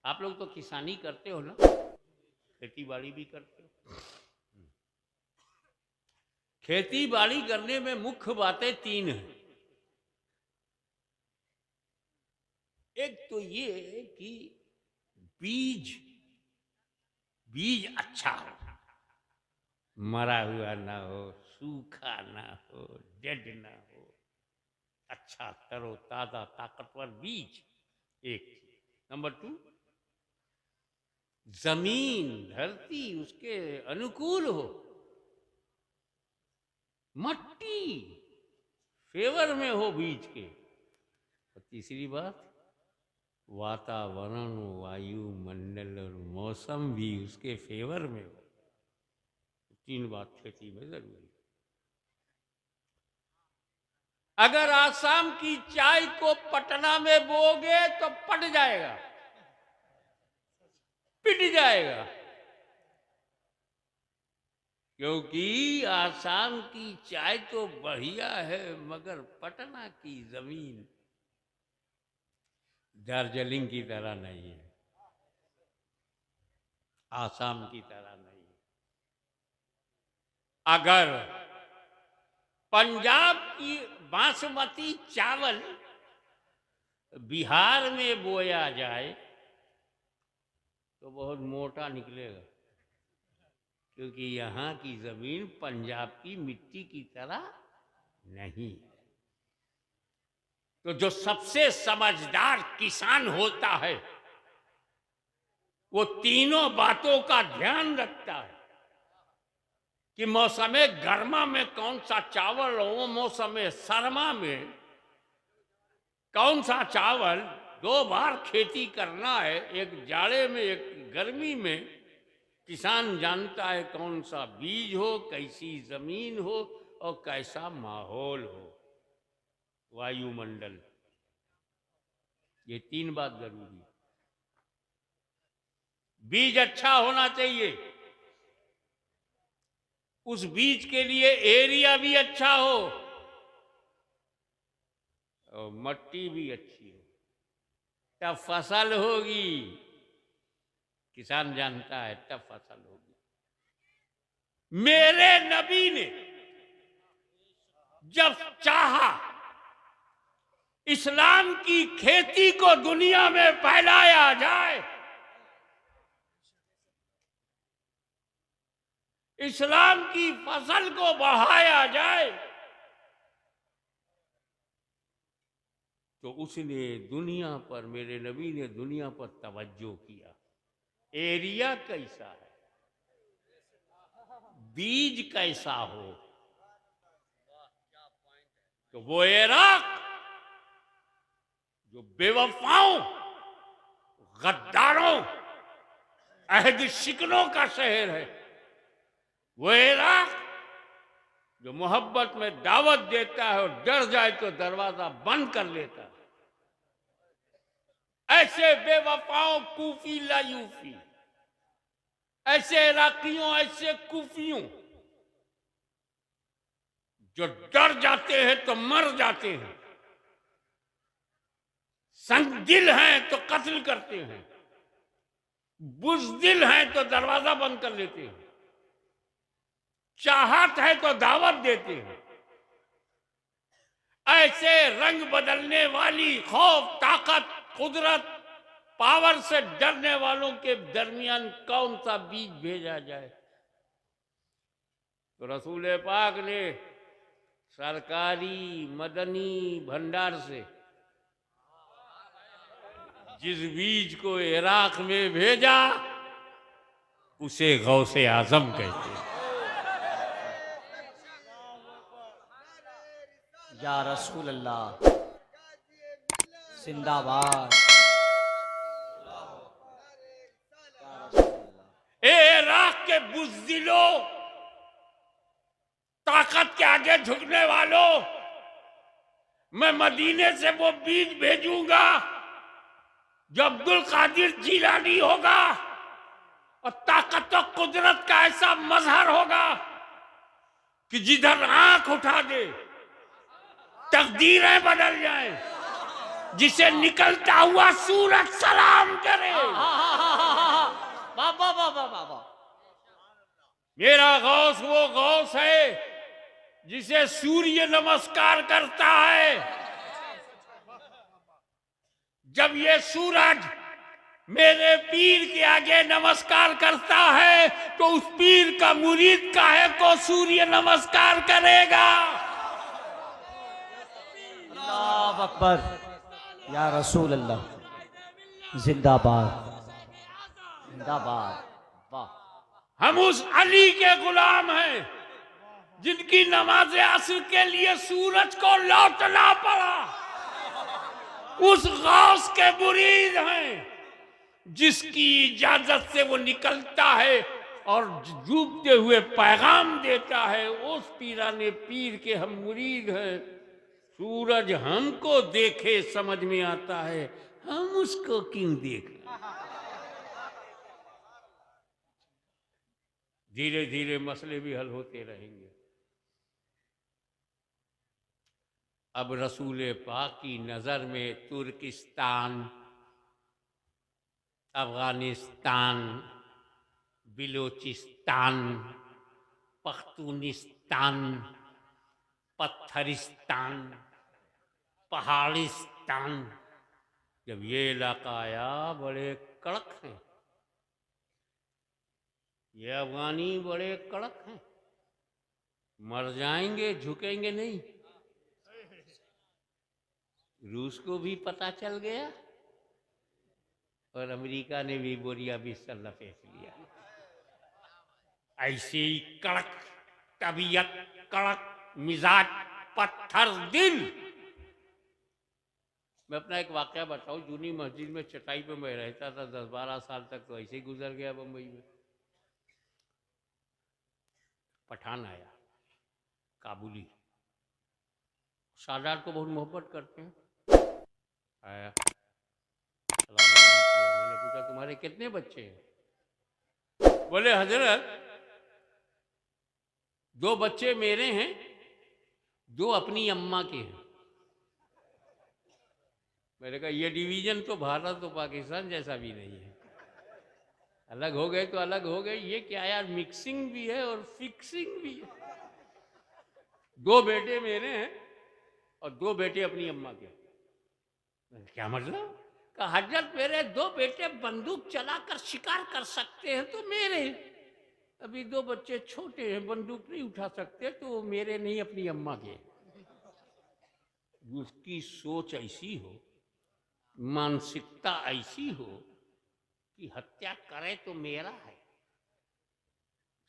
आप लोग तो किसानी करते हो ना, खेती बाड़ी भी करते हो। खेती बाड़ी करने में मुख्य बातें तीन हैं। एक तो ये कि बीज अच्छा हो, मरा हुआ ना हो, सूखा ना हो, डेड ना हो, अच्छा तरो ताजा ताकतवर बीज। एक नंबर 2, जमीन धरती उसके अनुकूल हो, मट्टी फेवर में हो बीज के। और तीसरी बात, वातावरण, वायु मंडल और मौसम भी उसके फेवर में हो। तीन बात खेती में जरूरी है। अगर आसाम की चाय को पटना में बोओगे तो पट जाएगा, पिट जाएगा, क्योंकि आसाम की चाय तो बढ़िया है, मगर पटना की जमीन दार्जिलिंग की तरह नहीं है, आसाम की तरह नहीं है। अगर पंजाब की बासमती चावल बिहार में बोया जाए तो बहुत मोटा निकलेगा, क्योंकि यहाँ की जमीन पंजाब की मिट्टी की तरह नहीं है। तो जो सबसे समझदार किसान होता है वो तीनों बातों का ध्यान रखता है कि मौसम गर्मा में कौन सा चावल हो, मौसम सरमा में कौन सा चावल। 2 बार खेती करना है, एक जाड़े में एक गर्मी में। किसान जानता है कौन सा बीज हो, कैसी जमीन हो और कैसा माहौल हो, वायुमंडल। ये 3 बात जरूरी है। बीज अच्छा होना चाहिए, उस बीज के लिए एरिया भी अच्छा हो और मट्टी भी अच्छी हो, तब फसल होगी। किसान जानता है तब फसल होगी। मेरे नबी ने जब चाहा इस्लाम की खेती को दुनिया में फैलाया जाए, इस्लाम की फसल को बढ़ाया जाए, तो उसने दुनिया पर, मेरे नबी ने दुनिया पर तवज्जो किया। एरिया कैसा है, बीज कैसा हो, तो वो इराक जो बेवफाओं, गद्दारों, अहद शिकनों का शहर है, वो इराक जो मोहब्बत में दावत देता है और डर जाए तो दरवाजा बंद कर लेता है, ऐसे बेवफाओं कूफी ला यूफी, ऐसे इराकियों, ऐसे कूफियों जो डर जाते हैं तो मर जाते हैं, संगदिल हैं तो कत्ल करते हैं, बुज़दिल हैं तो दरवाजा बंद कर लेते हैं, चाहत है तो दावत देते हैं। ऐसे रंग बदलने वाली, खौफ, ताकत, कुदरत, पावर से डरने वालों के दरमियान कौन सा बीज भेजा जाए? तो रसूल पाक ने सरकारी मदनी भंडार से जिस बीज को इराक में भेजा उसे गौसे आजम कहते हैं। या रसूल अल्लाह जिंदाबाद। इराक के बुज़दिलों, ताकत के आगे झुकने वालों, मैं मदीने से वो बीज भेजूंगा जो अब्दुल कादिर जीलानी होगा, और ताकत और कुदरत का ऐसा मजहर होगा कि जिधर आंख उठा दे तकदीरें बदल जाएं। जिसे निकलता हुआ सूरज सलाम करे। वाह वाह वाह वाह वाह वाह। मेरा गौस वो गौस है जिसे सूर्य नमस्कार करता है। जब ये सूरज मेरे पीर के आगे नमस्कार करता है तो उस पीर का मुरीद काहे को सूर्य नमस्कार करेगा। अल्लाह अकबर या रसूल अल्लाह। जिंदाबाद जिंदाबाद। वाह। हम उस अली के गुलाम हैं जिनकी नमाज असर के लिए सूरज को लौटना पड़ा। उस गौस के मुरीद हैं जिसकी इजाजत से वो निकलता है और डूबते हुए पैगाम देता है। उस पीराने पीर के हम मुरीद हैं। सूरज हमको देखे समझ में आता है, हम उसको क्यों देखें। धीरे धीरे मसले भी हल होते रहेंगे। अब रसूल पाक की नजर में तुर्किस्तान, अफगानिस्तान, बिलोचिस्तान, पख्तूनिस्तान, पत्थरिस्तान, पहाड़िस्तान, जब ये इलाका आया बड़े कड़क हैं। ये अफगानी बड़े कड़क हैं, मर जाएंगे झुकेंगे नहीं। रूस को भी पता चल गया और अमेरिका ने भी बोरिया बिस्तर लपेट लिया। ऐसे ही कड़क तबीयत, कड़क मिजाज, पत्थर दिल। मैं अपना एक वाकया बताऊं। जूनी मस्जिद में चटाई पे मैं रहता था 10-12 साल तक, तो ऐसे ही गुजर गया बम्बई में। पठान आया, काबुली, सादात को बहुत मोहब्बत करते हैं। आया, सलाम किया। मैंने पूछा तुम्हारे कितने बच्चे हैं? बोले हजरत 2 बच्चे मेरे हैं, 2 अपनी अम्मा के हैं। मैंने कहा ये डिवीजन तो भारत और पाकिस्तान जैसा भी नहीं है। अलग हो गए तो अलग हो गए, ये क्या यार, मिक्सिंग भी है और फिक्सिंग भी है। 2 बेटे मेरे हैं और 2 बेटे अपनी अम्मा के। क्या मतलब? कहा हजरत मेरे 2 बेटे बंदूक चलाकर शिकार कर सकते हैं तो मेरे, अभी 2 बच्चे छोटे हैं, बंदूक नहीं उठा सकते, तो मेरे नहीं अपनी अम्मा के। उसकी सोच ऐसी हो, मानसिकता ऐसी हो कि हत्या करे तो मेरा है,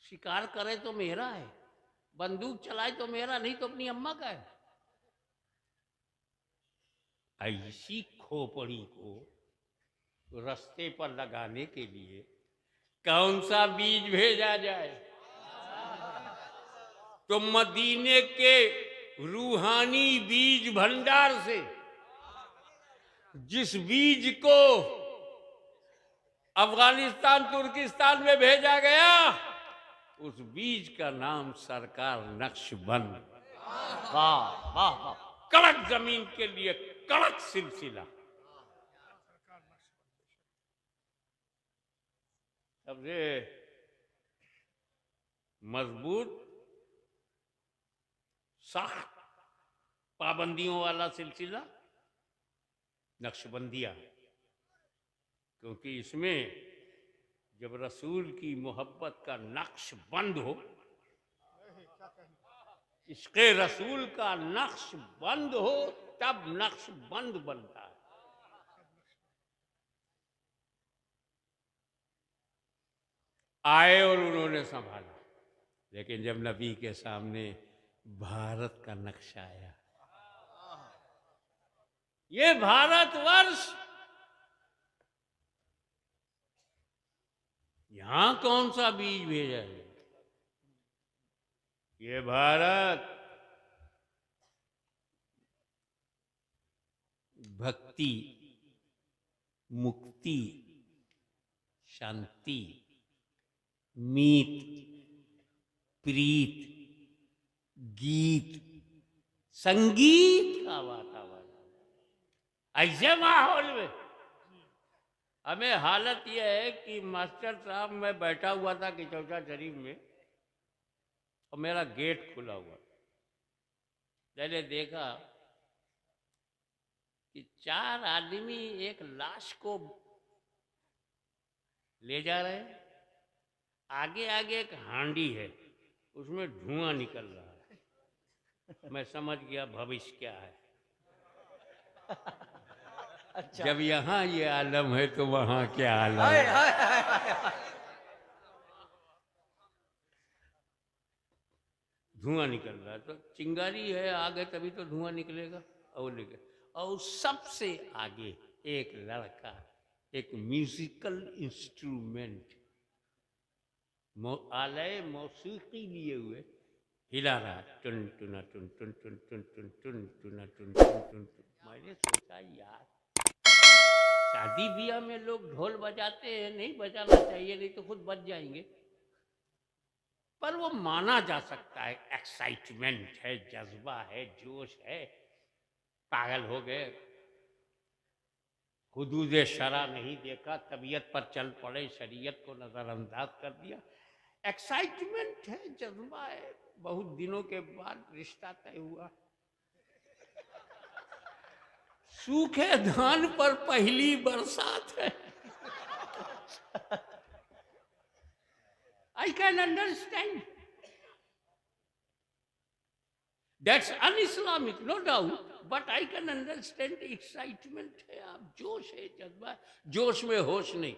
शिकार करे तो मेरा है, बंदूक चलाए तो मेरा नहीं तो अपनी अम्मा का है। ऐसी खोपड़ी को रास्ते पर लगाने के लिए कौन सा बीज भेजा जाए? तो मदीने के रूहानी बीज भंडार से जिस बीज को अफगानिस्तान, तुर्किस्तान में भेजा गया, उस बीज का नाम सरकार नक्शबंद। वाह वाह वाह। कड़क जमीन के लिए कड़क सिलसिला। सबसे मजबूत सख्त पाबंदियों वाला सिलसिला नक्शबंदिया, क्योंकि इसमें जब रसूल की मोहब्बत का नक्श बंद हो, इश्क़े रसूल का नक्श बंद हो, तब नक्श बंद बनता है। आए और उन्होंने संभाला, लेकिन जब नबी के सामने भारत का नक्शा आया, ये भारतवर्ष, यहां कौन सा बीज भेजा है? ये भारत भक्ति, मुक्ति, शांति, मीत, प्रीत, गीत, संगीत का वातावरण। ऐसे माहौल में हमें हालत यह है कि मास्टर साहब, मैं बैठा हुआ था किचौचा शरीफ में और मेरा गेट खुला हुआ। मैंने देखा कि 4 आदमी एक लाश को ले जा रहे हैं। आगे आगे एक हांडी है, उसमें धुआं निकल रहा है। मैं समझ गया भविष्य क्या है। अच्छा। जब यहाँ ये आलम है तो वहाँ क्या आलम हाय, है। हाय, हाय, हाय, हाय। धुआं निकल रहा है तो चिंगारी है आगे, तभी तो धुआं निकलेगा। और निकले, और सबसे आगे एक लड़का एक म्यूजिकल इंस्ट्रूमेंट आलय मौसीकी लिए हुए हिला रहा, टुन टुना टुन टुन टुन टुन टुन टुन टुना टुन टुन टुन टुन। मैंने सोचा यार, शादी ब्याह में लोग ढोल बजाते हैं, नहीं बजाना चाहिए, नहीं तो खुद बज जाएंगे। पर वो माना जा सकता है, एक्साइटमेंट है, जज्बा है, जोश है। पागल हो गए, हुदूद शरा नहीं देखा, तबीयत पर चल पड़े, शरीयत को नजरअंदाज कर दिया। एक्साइटमेंट है, जज्बा है। बहुत दिनों के बाद रिश्ता तय हुआ। सूखे धान पर पहली बरसात है। I can understand. That's un-Islamic, no doubt. But I can understand excitement है, आप जोश है, जज्बा, जोश में होश नहीं।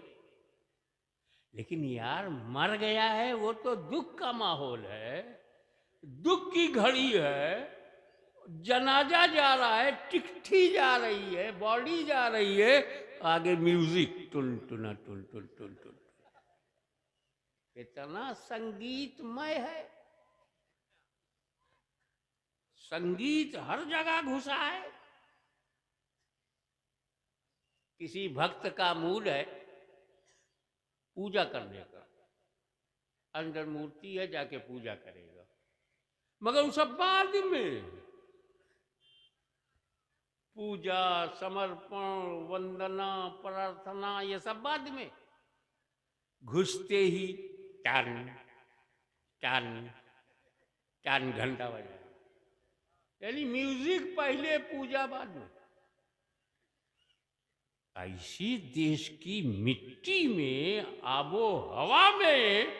लेकिन यार मर गया है वो तो दुख का माहौल है, दुख की घड़ी है, जनाजा जा रहा है, टिकठी जा रही है, बॉडी जा रही है, आगे म्यूजिक टुन टुना टुन टुन टुन टुन। इतना संगीतमय है, संगीत हर जगह घुसा है। किसी भक्त का मूड है पूजा करने का, अंदर मूर्ति है, जाके पूजा करेगा, मगर उस बाद में पूजा, समर्पण, वंदना, प्रार्थना, ये सब बाद में। घुसते ही टन टन टन घंटा बजा, यानी म्यूजिक पहले, पूजा बाद में। ऐसी देश की मिट्टी में, आबो हवा में,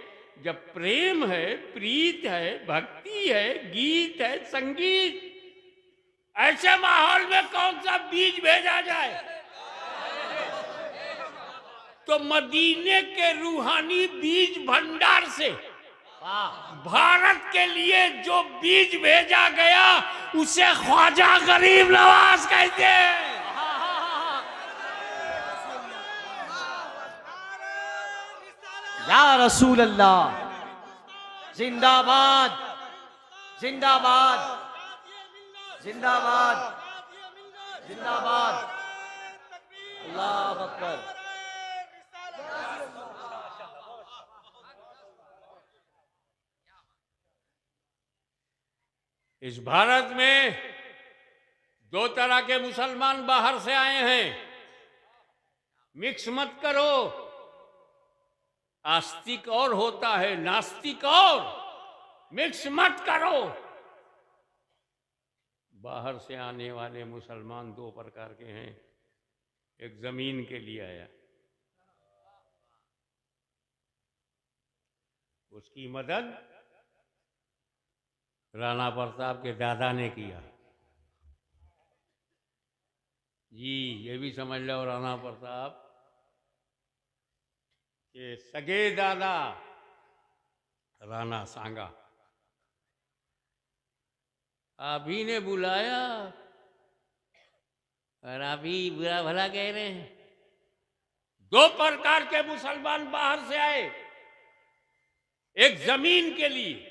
जब प्रेम है, प्रीत है, भक्ति है, गीत है, संगीत, ऐसे माहौल में कौन सा बीज भेजा जाए? तो मदीने के रूहानी बीज भंडार से भारत के लिए जो बीज भेजा गया, उसे ख्वाजा गरीब नवाज कहते हैं। या रसूल अल्लाह, जिंदाबाद, जिंदाबाद, जिंदाबाद, जिंदाबाद। अल्लाह अकबर। इस भारत में 2 तरह के मुसलमान बाहर से आए हैं, मिक्स मत करो। आस्तिक और होता है, नास्तिक और, मिक्स मत करो। बाहर से आने वाले मुसलमान 2 प्रकार के हैं। एक जमीन के लिए आया, उसकी मदद राणा प्रताप के दादा ने किया। जी, ये भी समझ लो, राणा प्रताप के सगे दादा राणा सांगा आप ही ने बुलाया और आप ही बुरा भला कह रहे हैं। 2 प्रकार के मुसलमान बाहर से आए, एक जमीन के लिए,